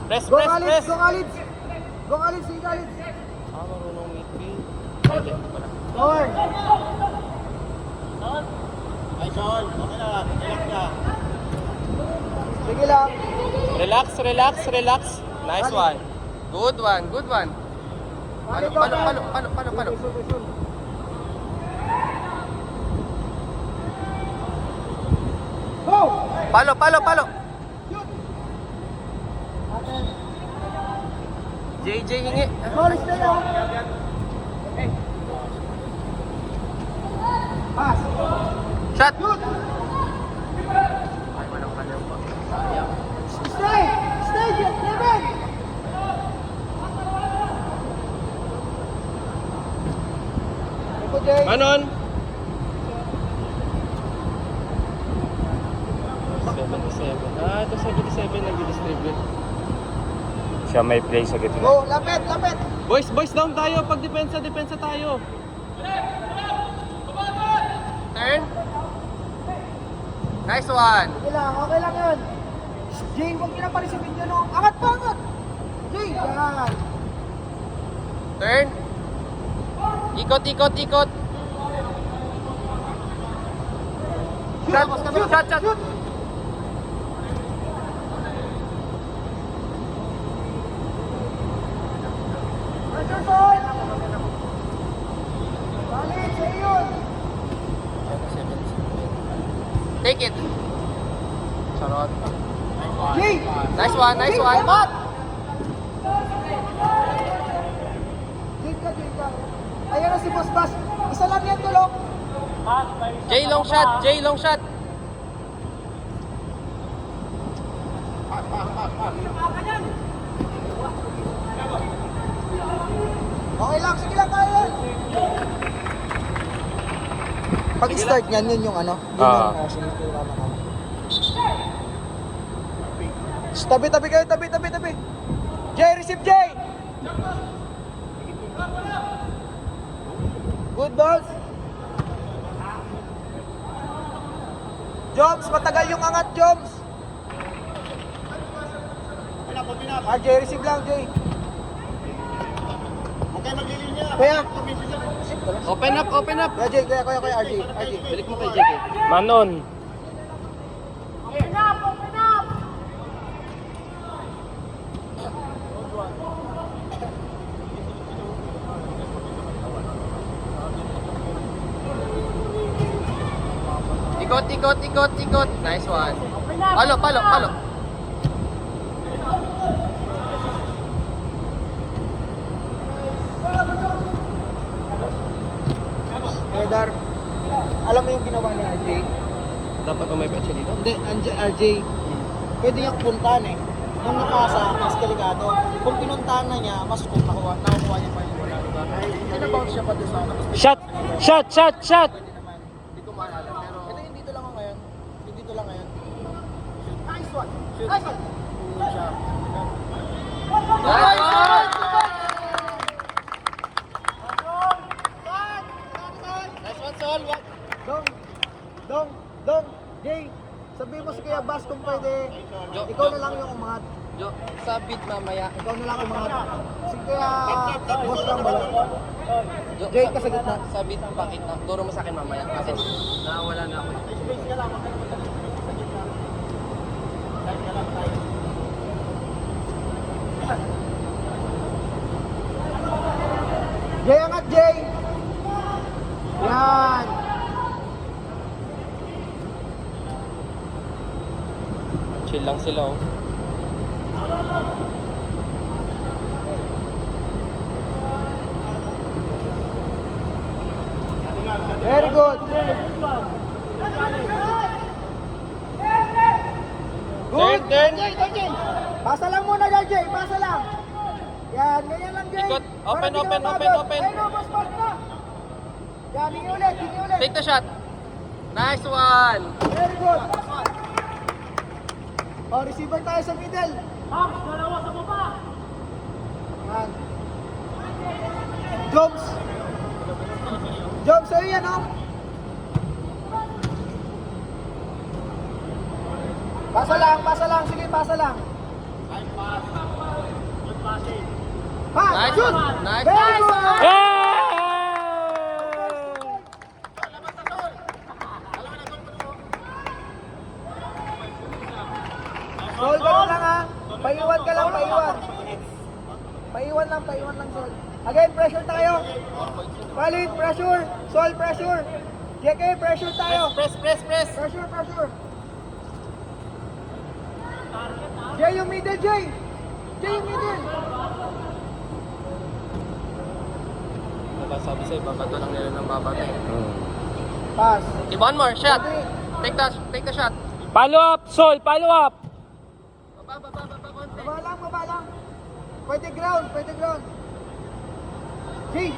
Press, Go press, Khalid, press. go Khalid. Go Khalid, sige Khalid. Marunong midfield. Ay, di pala. Or. Ay, Sean, okay na. Relax ka. Sige lang. Relax, relax, relax. Nice one. Good one, good one. Palo, palo, palo, palo, palo, palo. Go! Palo, palo, palo. JJ hingi. Morris na lang. Pass. Shot. Shoot. Ay, walang palaw pa. Sayang. Stay! Stay, Kevin! Ito, Jay. Manon. 77. Ah, ito 77 nag-distribute. Siya may play sa gitna. Go, lapit, lapit. Boys, boys, down tayo. Pag depensa, depensa tayo. Turn. Nice one. Okay lang yun. Jay, huwag pinaparisipin nyo, no? Angat pa, angat! Jay, yan. Turn. Ikot, ikot, ikot. Shot, shot, shot. Shoot! Pressure side! Balik, sa yun! Take it. Charot. Jay! Nice one, nice one. Pot! Jay ka. Ayan na si Boss Bass. Isa lang yan, tulong. J long shot, J long shot. Okay lang, sige lang kaya. Pag start niyan, yun yung ano? Sinipura na kami. Tabi kayo, tabi. Jay, receive Jay! Good balls. Joms, matagal yung angat, Joms. Jay, receive lang, Jay. Okay, maglilinya. Kaya, Open up, open up. Kaya Jay, kaya RJ. Balik mo kay JK. Manon. Ikot, ikot, ikot, ikot. Nice one. Palo, palo, palo. Dar, alam mo yung ginawa ni RJ? Dapat may petsa dito. Hindi, RJ, pwede niyang puntahan eh. Nung napasa, mas delikado. Kung pinuntahan na niya, mas kung nakuha niya pa yung wala lugar. Pinabounce siya pa doon sa ano. Shot! Shot! Shot! Shot! Pwede naman. Hindi ko maalala. Pero ito yung dito lang ako ngayon. Yung dito lang ngayon. Nice one! Nice one! Good job. Nice one! Nice one, Sol. Dong, Jay, sabihin mo si Kuya Bass kung pwede, ikaw na lang yung umangat. Jo, sabit mamaya. Ikaw na lang umangat. Si Kuya Boss lang ba? Jo, Jay, ka sa gitna. Sabit, bakit na? Turo mo sa akin mamaya. Kasi nawala na ako. Jay, angat Jay! Yan! Chill lang sila, oh. Very good! Good! Turn. Jay! Pasa lang muna dyan, Jay! Pasa lang! Yan, ganyan lang, Jay! Ikot. Open, Para di open, ka open, mapagod. open. Ayun, no, boss, pass na! Yan, hingi ulit! Take the shot. Nice one. Very good! O, receiver tayo sa middle! Dalawa sa baba! Yan! Joms! Joms, sa'yo yan, oh! Pasa lang, sige, pasa lang. Nice Shoot! one. Nice. Very good! Yeah! Sol, ganun lang ha. Paiwan ka lang, paiwan. Paiwan lang, Sol. Again, pressure tayo. Valid, pressure. Sol, pressure. JK, pressure tayo. Press. Pressure. Jay, yung middle, Jay. Jay, yung middle. Diba sabi sa'yo, babato lang nila ng babato. Pass. Okay, one more shot. Take the shot. Follow up, Sol, follow up. Baba konti. Baba lang. Pwede ground. Jay.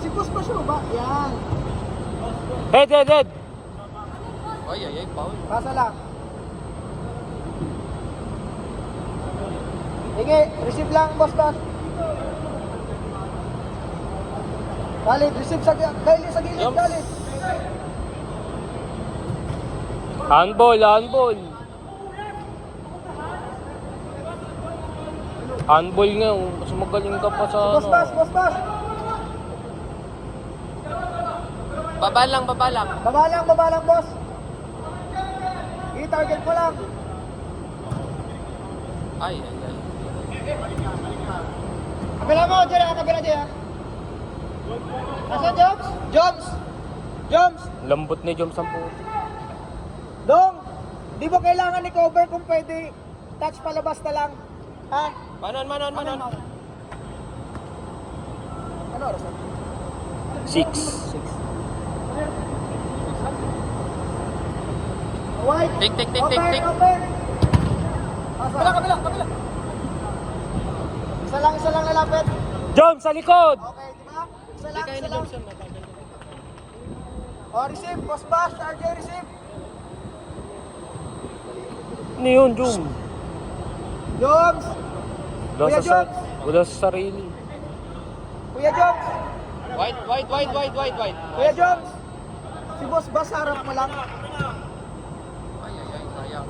Si Boss pa siya ba? Yan. Head. Ay, foul. Pasa lang. Sige, receive lang, boss. Galit, receive sa gilid, Jumps. galit. Handball. Handball nga, oh. Mas magaling ka pa sa Boss. Baba lang. Baba lang, boss. I-target mo lang. Ay. Kabila mo, kabila dyan. Nasaan, Joms? lambot ni Jom Sampo. Dong, di mo kailangan i-cover kung pwede. Touch palabas na lang. Ha? Manon. Ano oras na? 6. White. Tik. Open. Kabila. Isa lang lalapit. Jom, sa likod! Okay, di ba? Isa lang. Johnson. O, receive. Boss Bash, RJ, receive. Ano yun, Jom? Joms. Wala sa sarili. Kuya Joms. Wide. Kuya Joms. Si Boss Bash, harap mo lang. Ay, sayang.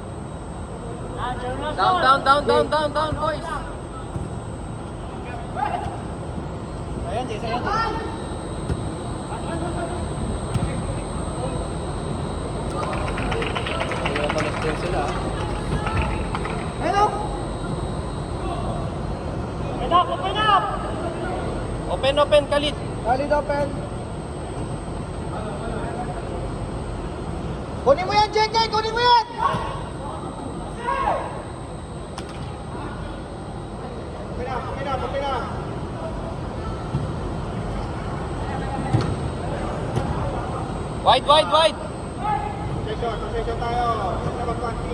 Down, boys. Ayan, Jay. Sila. Hello. Open, Khalid. Valid open. Kunin mo yan, JK! Kunin mo yan! Pumina. Wide. Possession tayo. Sa mag-20.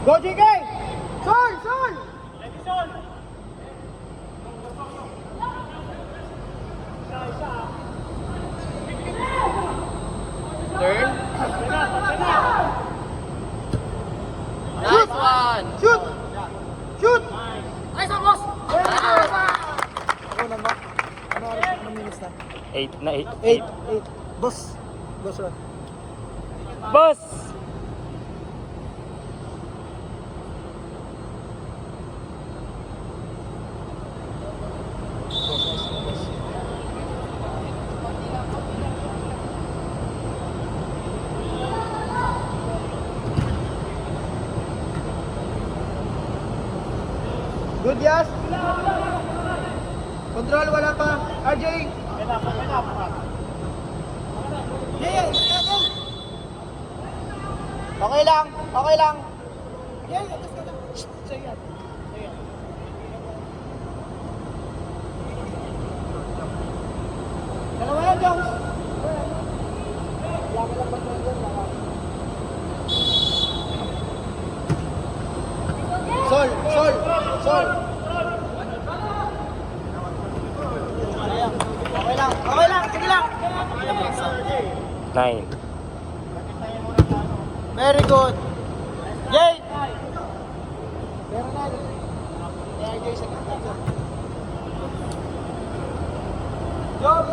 Go, JK! Sol! Turn. Nice one. Shoot! Nice one, boss. Ano minutes na? 8 na 8. Boss. Boss! Good, Yas. Control, wala pa. RJ. Yeah. Okay lang. Dalawa yan, Jones. Sol. Okay lang, sige lang. 9. Very good. Jay! Pero na. Jay sa gitna. Job!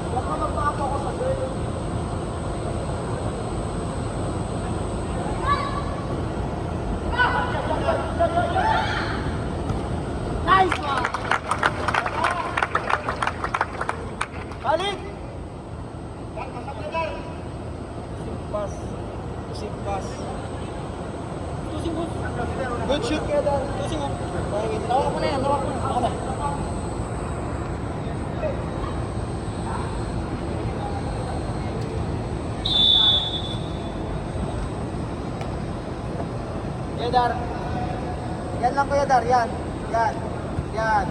Huwag ka magpapako ko sa girl. Nice one! Balik! Pass. Pusing pass. Good shoot kaya dahil. Tawag ko na yan. Tawag ko na. Ako na. Kuya Dar. Yan lang Kuya Dar. Yan. Yan. Yan.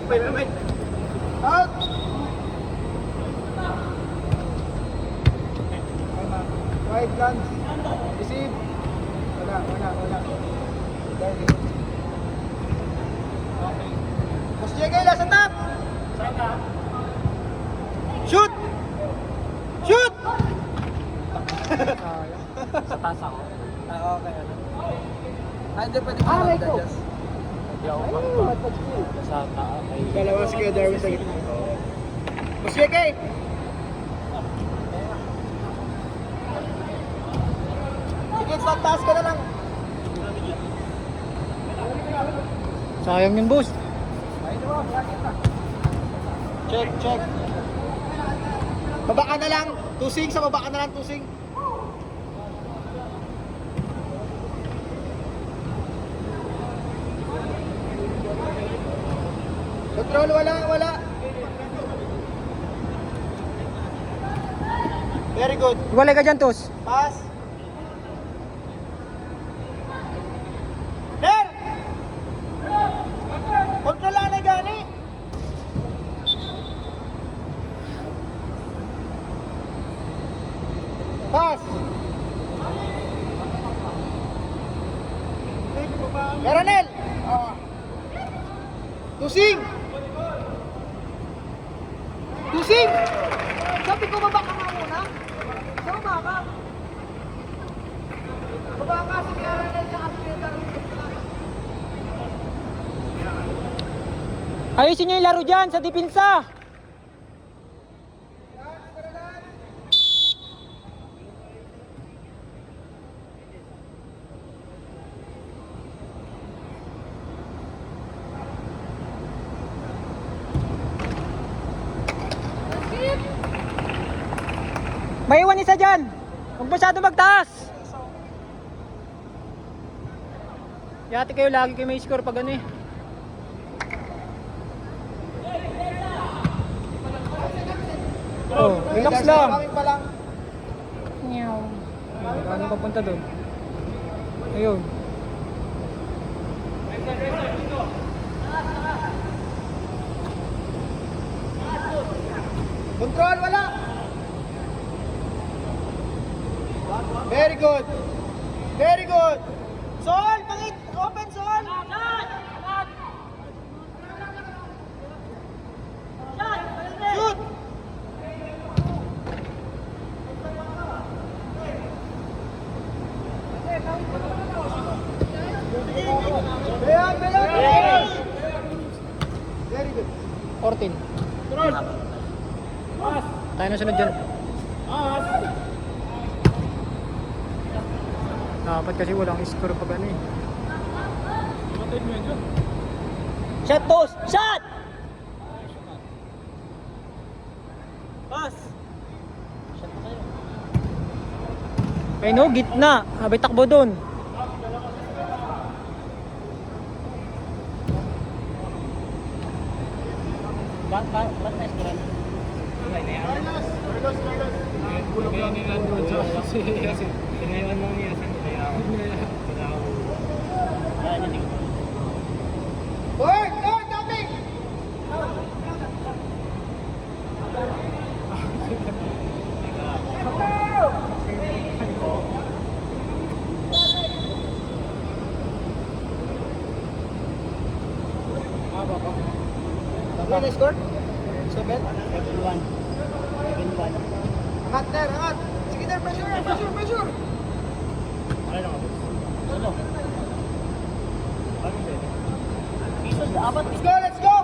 Wait. Out! Right guns. Receive. Wala. Okay. Mas JK, nasa top! Shoot! Shoot! Sa taas ako. Okay. Hindi pwede ko mag-adjust. Hindi ako sa taas. Dalawa si Kuya Darwin sa gitna. Mas JK! Sige, stop taas ka na lang. Sayang yun, boss. Check. Baba ka na lang. Tusing sa baba ka na lang, tusing. Control, wala. Very good. Iwalay ka dyan, Tos. Pass. Ner! Control lang na gani. Pass. Meronel. Tusing. Sabi ko baba ka nga muna. Sa baba ka. Baba ka si Meronel sa Aspetar. Ayusin niyo yung laro dyan sa dipinsa. May iwan isa dyan. Huwag masyado magtaas. Yati kayo lagi kayo may score pag ano eh. Oh, relax lang. Bakit pa lang? Meow. Ano papunta doon? Ayun. Control, wala. Very good. Sol, pangit. Open, Sol. Shoot. Bayan. Very good. 14. Tayo na sunod dyan. Dapat kasi walang score pag ano eh. Shot, boss. Shot. Pass. Ay no, gitna. Abay takbo doon. Work, copy. Ano na score? 7? 7-1. Angat, Ner, angat. Sige, Ner, pressure. Let's go.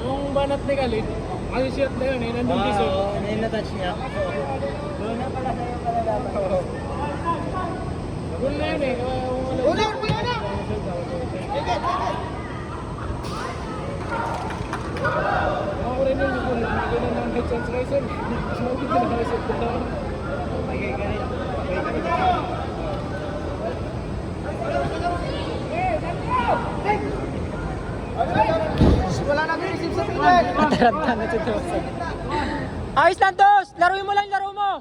Yung banat ni Khalid, ang shot na yun, nandun piso. Ayun na-touch niya. Goal na yun eh. Ulan! Ulan na! Ako rin yun, goal. Hindi na ng head chance riser. Smoke it na riser. Wala na receive sa middle! Mataranta na si Dosan. Ayos lang, Dos! Laruin mo lang, laro mo!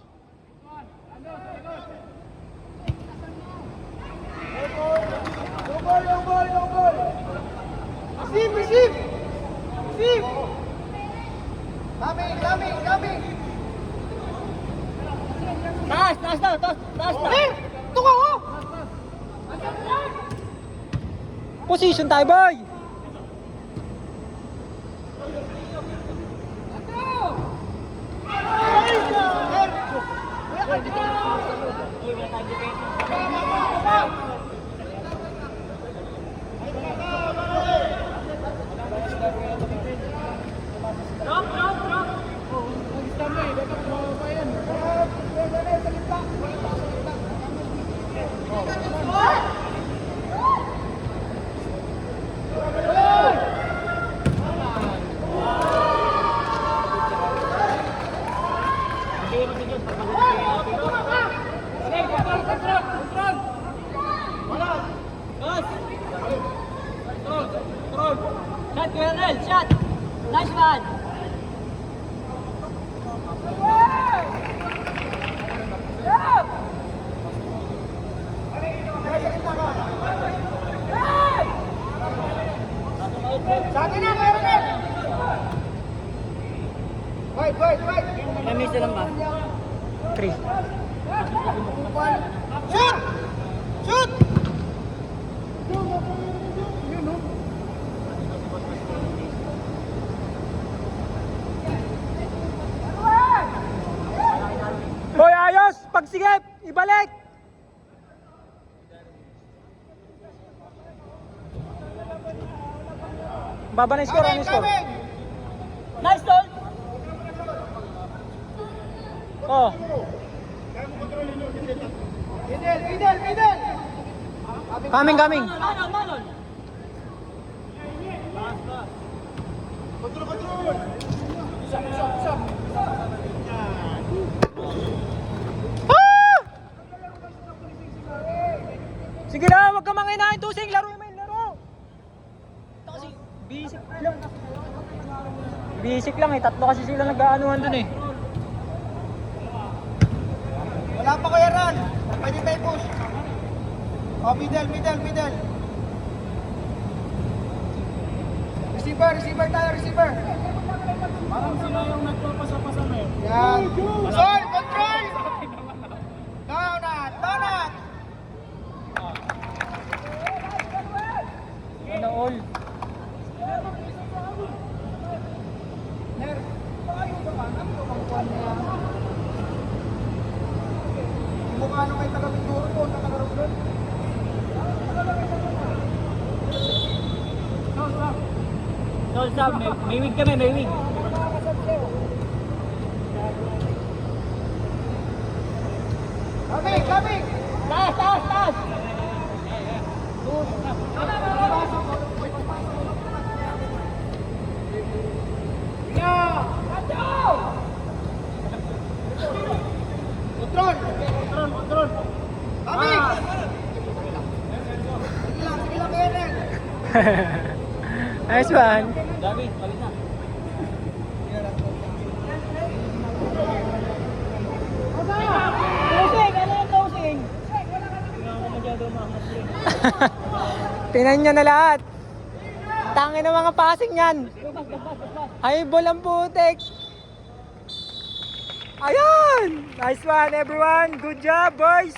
Yung ball! Receive! Receive! Coming! Taas na! Eh! Ito ka, oh! Position tayo, boy! Shot, Colonel! Shot! Nice one! Sa akin na, meron na! Wait! Namiss na lang ba? 3. Shoot! Shoot! Boy, ayos! Pagsigip! Ibalik! Baba na yung score, ano yung score? Nice, Tol! Oh, Middle! coming! Manon! Ah! Sige lang, huwag ka manginahin, Tusing! Laro yung main laro! Ito kasi, basic lang eh, tatlo kasi sila nag-aanuhan dun eh. Wala pa ko yan. Pwede tayo push. Oh, middle. Receiver tayo. Parang sila yung nagpapasa-pasa na yun. Yan. Sol, control! Donut! Ano all? Mukha nung may taga-Mindoro po, taga-Rock doon. Tol, Sam, may wig kami, may wig. Coming! Taas! Control! Coming! Sige lang, Kenneth. Nice one. David, balik na. Tinan niya na lahat. Tangin ng mga passing niyan. High ball ang putik. Ayun! Nice one everyone. Good job boys.